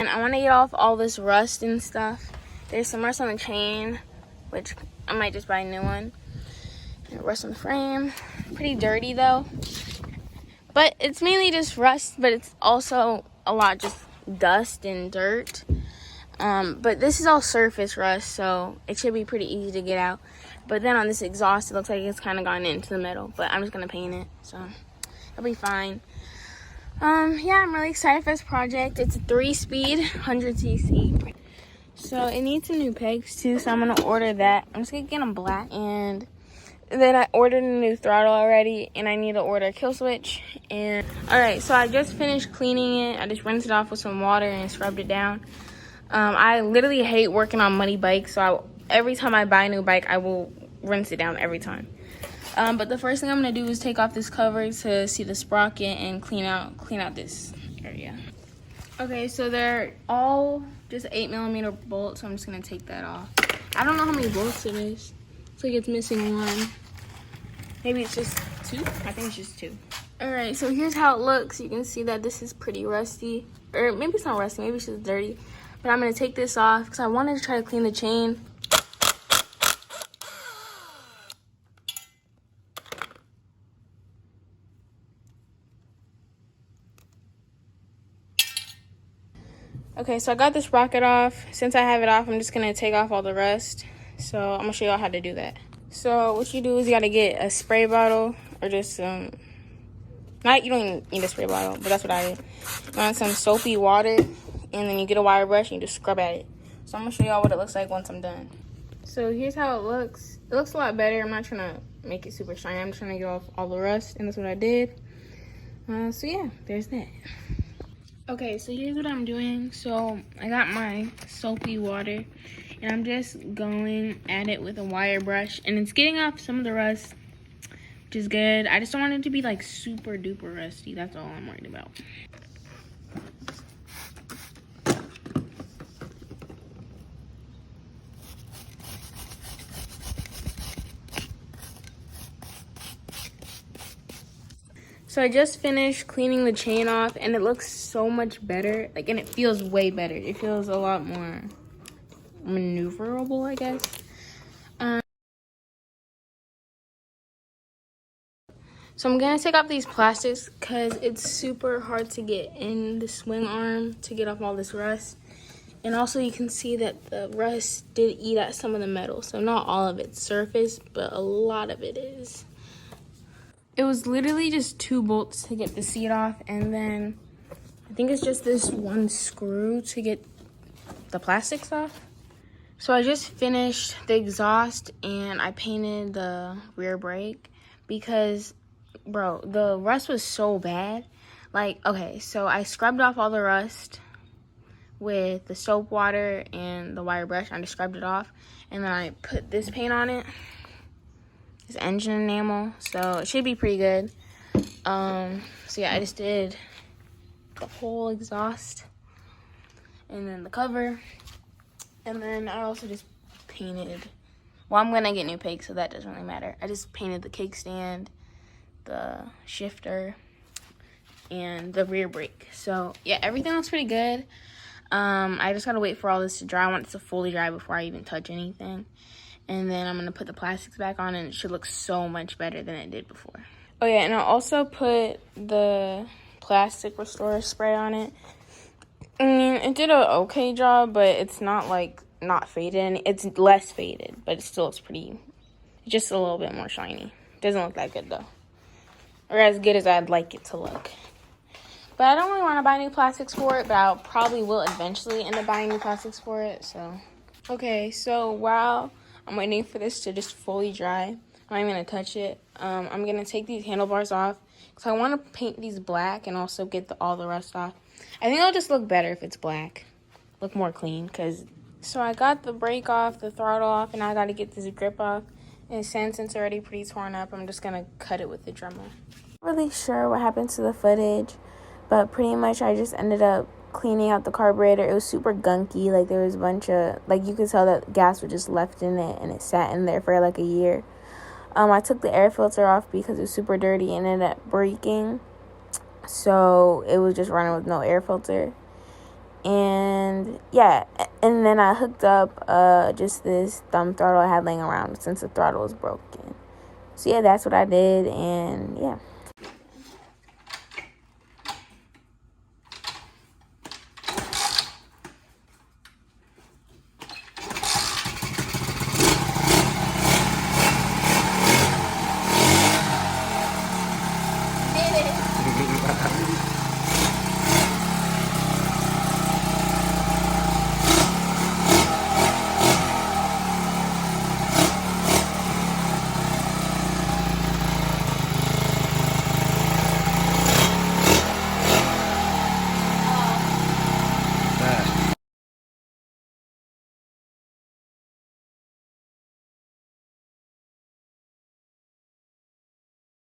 I want to get off all this rust and stuff. There's some rust on the chain, which I might just buy a new one. And rust on the frame. Pretty dirty though. But it's mainly just rust, but it's also a lot just dust and dirt. But this is all surface rust, so it should be pretty easy to get out. But then on this exhaust, it looks like it's kind of gone into the metal. But I'm just going to paint it, so it'll be fine. Yeah, I'm really excited for this project. It's a 3-speed, 100cc. So it needs some new pegs too, so I'm going to order that. I'm just going to get them black. And then I ordered a new throttle already, and I need to order a kill switch. And alright, so I just finished cleaning it. I just rinsed it off with some water and scrubbed it down. I literally hate working on muddy bikes, so every time I buy a new bike, I will rinse it down every time. But the first thing I'm gonna do is take off this cover to see the sprocket and clean out this area. Okay, so they're all just 8mm bolts, so I'm just gonna take that off. I don't know how many bolts it is. Looks like it's missing one. Maybe it's just 2? I think it's just 2. Alright, so here's how it looks. You can see that this is pretty rusty. Or maybe it's not rusty, maybe it's just dirty. But I'm gonna take this off because I wanted to try to clean the chain. Okay, so I got this sprocket off. Since I have it off, I'm just gonna take off all the rust. So I'm gonna show y'all how to do that. So what you do is you gotta get a spray bottle or just you don't even need a spray bottle, but that's what I did. You want some soapy water, and then you get a wire brush and you just scrub at it. So I'm gonna show y'all what it looks like once I'm done. So here's how it looks. It looks a lot better. I'm not trying to make it super shiny. I'm just trying to get off all the rust, and that's what I did. So yeah, there's that. Okay, so here's what I'm doing. So I got my soapy water, and I'm just going at it with a wire brush, and it's getting off some of the rust, which is good. I just don't want it to be like super duper rusty. That's all I'm worried about. So I just finished cleaning the chain off, and it looks so much better. Like, and it feels way better. It feels a lot more maneuverable, I guess. So I'm gonna take off these plastics because it's super hard to get in the swing arm to get off all this rust. And also you can see that the rust did eat at some of the metal. So not all of it's surface, but a lot of it is. It was literally just 2 bolts to get the seat off, and then I think it's just this one screw to get the plastics off. So I just finished the exhaust, and I painted the rear brake because, bro, the rust was so bad. Like, okay, so I scrubbed off all the rust with the soap water and the wire brush. I just scrubbed it off, and then I put this paint on it. This engine enamel, so it should be pretty good. So yeah, I just did the whole exhaust and then the cover, and then I also just painted, well, I'm gonna get new pegs, so that doesn't really matter. I just painted the kickstand, the shifter, and the rear brake. So yeah, everything looks pretty good. I just gotta wait for all this to dry. I want it to fully dry before I even touch anything. And then I'm going to put the plastics back on, and it should look so much better than it did before. Oh, yeah, and I also put the plastic restorer spray on it. I mean, it did an okay job, but it's not, like, not faded. It's less faded, but it still looks pretty, just a little bit more shiny. Doesn't look that good, though. Or as good as I'd like it to look. But I don't really want to buy new plastics for it, but I probably will eventually end up buying new plastics for it, so. Okay, so while I'm waiting for this to just fully dry, I'm not even going to touch it. I'm going to take these handlebars off because I want to paint these black and also get all the rust off. I think it'll just look better if it's black. Look more clean. So I got the brake off, the throttle off, and I got to get this grip off. And since it's already pretty torn up, I'm just going to cut it with the Dremel. Not really sure what happened to the footage, but pretty much I just ended up cleaning out the carburetor. It was super gunky. Like, there was a bunch of, like, you could tell that gas was just left in it, and it sat in there for like a year. I took the air filter off because it was super dirty and it ended up breaking, so it was just running with no air filter. And yeah, and then I hooked up just this thumb throttle I had laying around since the throttle was broken. So yeah, that's what I did, and yeah.